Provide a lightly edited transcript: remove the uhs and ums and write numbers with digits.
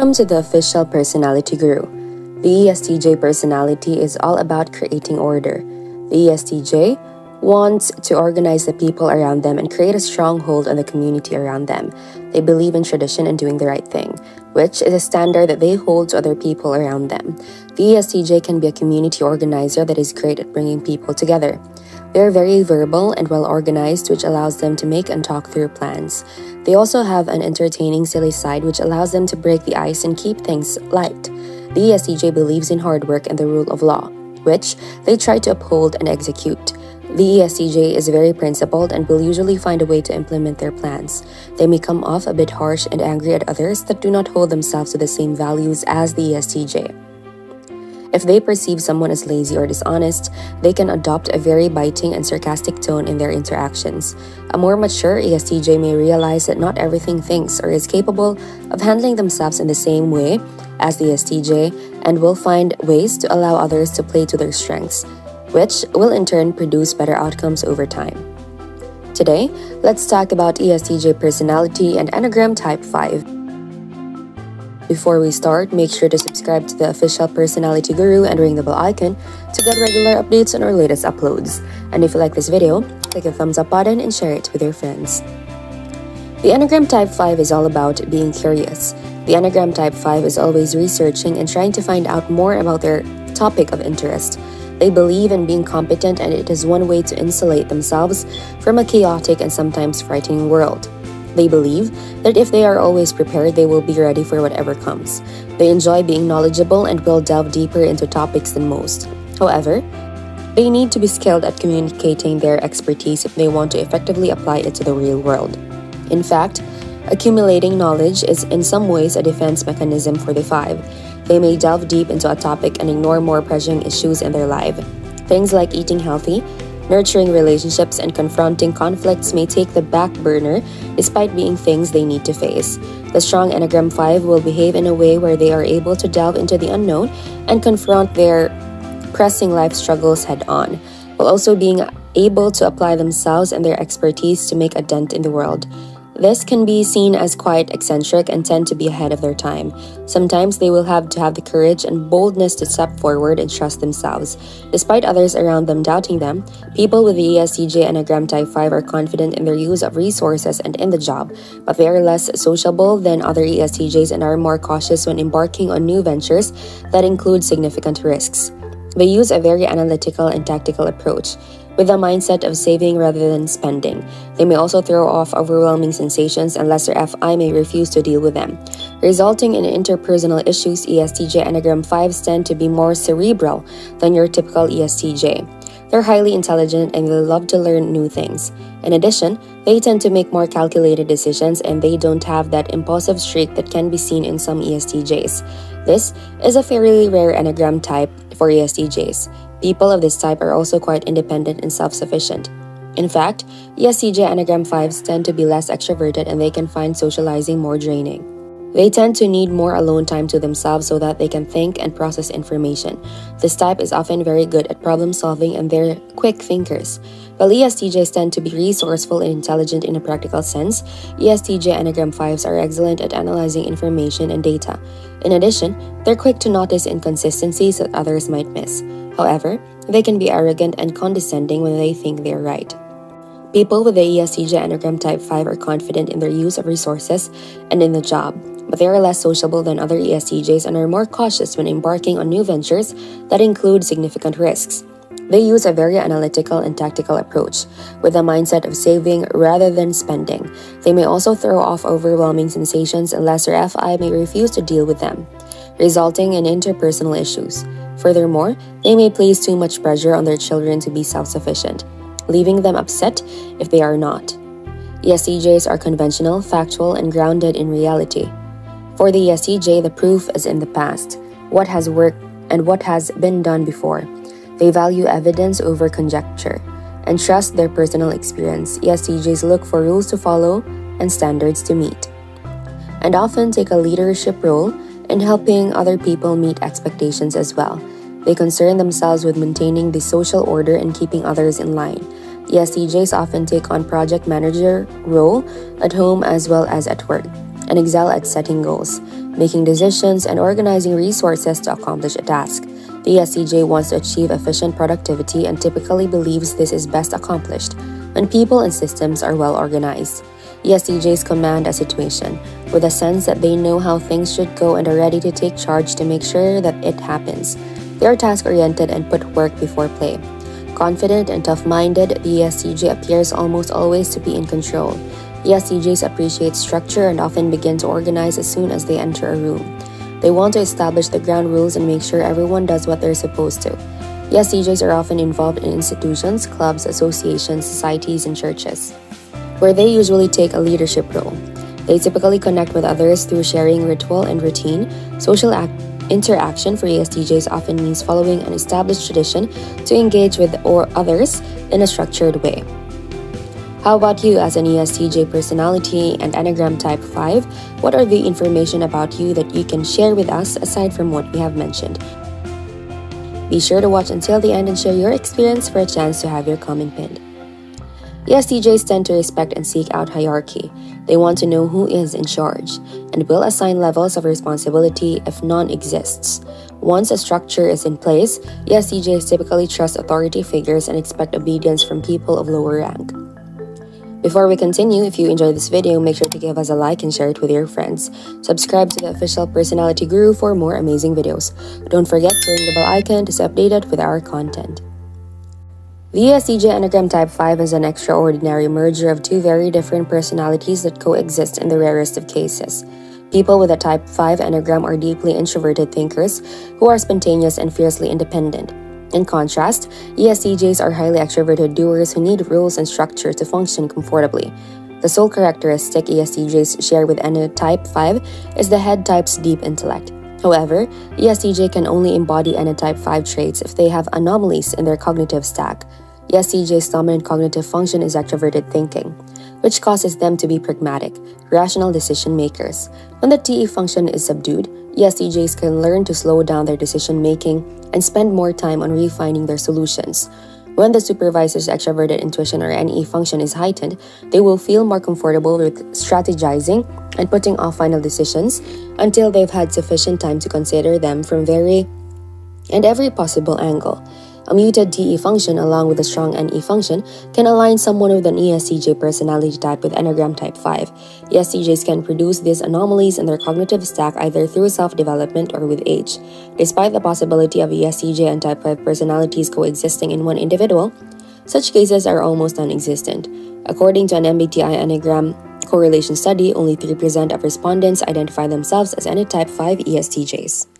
Welcome to the Official Personality Guru. The ESTJ personality is all about creating order. The ESTJ wants to organize the people around them and create a stronghold on the community around them. They believe in tradition and doing the right thing, which is a standard that they hold to other people around them. The ESTJ can be a community organizer that is great at bringing people together. They are very verbal and well organized, which allows them to make and talk through plans. They also have an entertaining, silly side, which allows them to break the ice and keep things light. The ESTJ believes in hard work and the rule of law, which they try to uphold and execute. The ESTJ is very principled and will usually find a way to implement their plans. They may come off a bit harsh and angry at others that do not hold themselves to the same values as the ESTJ. If they perceive someone as lazy or dishonest, they can adopt a very biting and sarcastic tone in their interactions. A more mature ESTJ may realize that not everything thinks or is capable of handling themselves in the same way as the ESTJ and will find ways to allow others to play to their strengths, which will in turn produce better outcomes over time. Today, let's talk about ESTJ personality and Enneagram Type 5. Before we start, make sure to subscribe to the Official Personality Guru and ring the bell icon to get regular updates on our latest uploads. And if you like this video, click the thumbs up button and share it with your friends. The Enneagram Type 5 is all about being curious. The Enneagram Type 5 is always researching and trying to find out more about their topic of interest. They believe in being competent, and it is one way to insulate themselves from a chaotic and sometimes frightening world. They believe that if they are always prepared, they will be ready for whatever comes. They enjoy being knowledgeable and will delve deeper into topics than most. However, they need to be skilled at communicating their expertise if they want to effectively apply it to the real world. In fact, accumulating knowledge is in some ways a defense mechanism for the 5. They may delve deep into a topic and ignore more pressing issues in their life. Things like eating healthy, nurturing relationships, and confronting conflicts may take the back burner despite being things they need to face. The strong Enneagram 5 will behave in a way where they are able to delve into the unknown and confront their pressing life struggles head-on, while also being able to apply themselves and their expertise to make a dent in the world. This can be seen as quite eccentric and tend to be ahead of their time. Sometimes they will have to have the courage and boldness to step forward and trust themselves. Despite others around them doubting them, people with the ESTJ Enneagram Type 5 are confident in their use of resources and in the job, but they are less sociable than other ESTJs and are more cautious when embarking on new ventures that include significant risks. They use a very analytical and tactical approach, with a mindset of saving rather than spending. They may also throw off overwhelming sensations, and lesser FI may refuse to deal with them. Resulting in interpersonal issues, ESTJ Enneagram 5s tend to be more cerebral than your typical ESTJ. They're highly intelligent and they love to learn new things. In addition, they tend to make more calculated decisions, and they don't have that impulsive streak that can be seen in some ESTJs. This is a fairly rare Enneagram type for ESTJs. People of this type are also quite independent and self-sufficient. In fact, ESTJ Enneagram 5s tend to be less extroverted, and they can find socializing more draining. They tend to need more alone time to themselves so that they can think and process information. This type is often very good at problem solving, and they're quick thinkers. While ESTJs tend to be resourceful and intelligent in a practical sense, ESTJ Enneagram 5s are excellent at analyzing information and data. In addition, they're quick to notice inconsistencies that others might miss. However, they can be arrogant and condescending when they think they're right. People with the ESTJ Enneagram Type 5 are confident in their use of resources and in the job, but they are less sociable than other ESTJs and are more cautious when embarking on new ventures that include significant risks. They use a very analytical and tactical approach, with a mindset of saving rather than spending. They may also throw off overwhelming sensations, and lesser FI may refuse to deal with them, resulting in interpersonal issues. Furthermore, they may place too much pressure on their children to be self-sufficient, leaving them upset if they are not. ESTJs are conventional, factual, and grounded in reality. For the ESTJ, the proof is in the past, what has worked and what has been done before. They value evidence over conjecture and trust their personal experience. ESTJs look for rules to follow and standards to meet, and often take a leadership role in helping other people meet expectations as well. They concern themselves with maintaining the social order and keeping others in line. ESTJs often take on project manager role at home as well as at work, and excel at setting goals. making decisions, and organizing resources to accomplish a task. The ESTJ wants to achieve efficient productivity and typically believes this is best accomplished when people and systems are well organized. ESTJs command a situation with a sense that they know how things should go and are ready to take charge to make sure that it happens. They are task-oriented and put work before play. Confident and tough-minded, the ESTJ appears almost always to be in control. ESTJs appreciate structure and often begin to organize as soon as they enter a room. They want to establish the ground rules and make sure everyone does what they're supposed to. ESTJs are often involved in institutions, clubs, associations, societies, and churches, where they usually take a leadership role. They typically connect with others through sharing ritual and routine. Social interaction for ESTJs often means following an established tradition to engage with others in a structured way. How about you as an ESTJ personality and Enneagram Type 5? What are the information about you that you can share with us aside from what we have mentioned? Be sure to watch until the end and share your experience for a chance to have your comment pinned. ESTJs tend to respect and seek out hierarchy. They want to know who is in charge and will assign levels of responsibility if none exists. Once a structure is in place, ESTJs typically trust authority figures and expect obedience from people of lower rank. Before we continue, if you enjoyed this video, make sure to give us a like and share it with your friends. Subscribe to the Official Personality Guru for more amazing videos. Don't forget to ring the bell icon to stay updated with our content. The ESTJ Enneagram Type 5 is an extraordinary merger of two very different personalities that coexist in the rarest of cases. People with a Type 5 Enneagram are deeply introverted thinkers who are spontaneous and fiercely independent. In contrast, ESTJs are highly extroverted doers who need rules and structure to function comfortably. The sole characteristic ESTJs share with Enneagram Type 5 is the head type's deep intellect. However, ESTJ can only embody Enneagram Type 5 traits if they have anomalies in their cognitive stack. ESTJ's dominant cognitive function is extroverted thinking, which causes them to be pragmatic, rational decision makers. When the TE function is subdued, ESTJs can learn to slow down their decision-making and spend more time on refining their solutions. When the supervisor's extroverted intuition or NE function is heightened, they will feel more comfortable with strategizing and putting off final decisions until they've had sufficient time to consider them from every possible angle. A muted TE function along with a strong NE function can align someone with an ESTJ personality type with Enneagram Type 5. ESTJs can produce these anomalies in their cognitive stack either through self-development or with age. Despite the possibility of ESTJ and Type 5 personalities coexisting in one individual, such cases are almost non-existent. According to an Mbti Enneagram correlation study, only 3% of respondents identify themselves as any Type 5 ESTJs.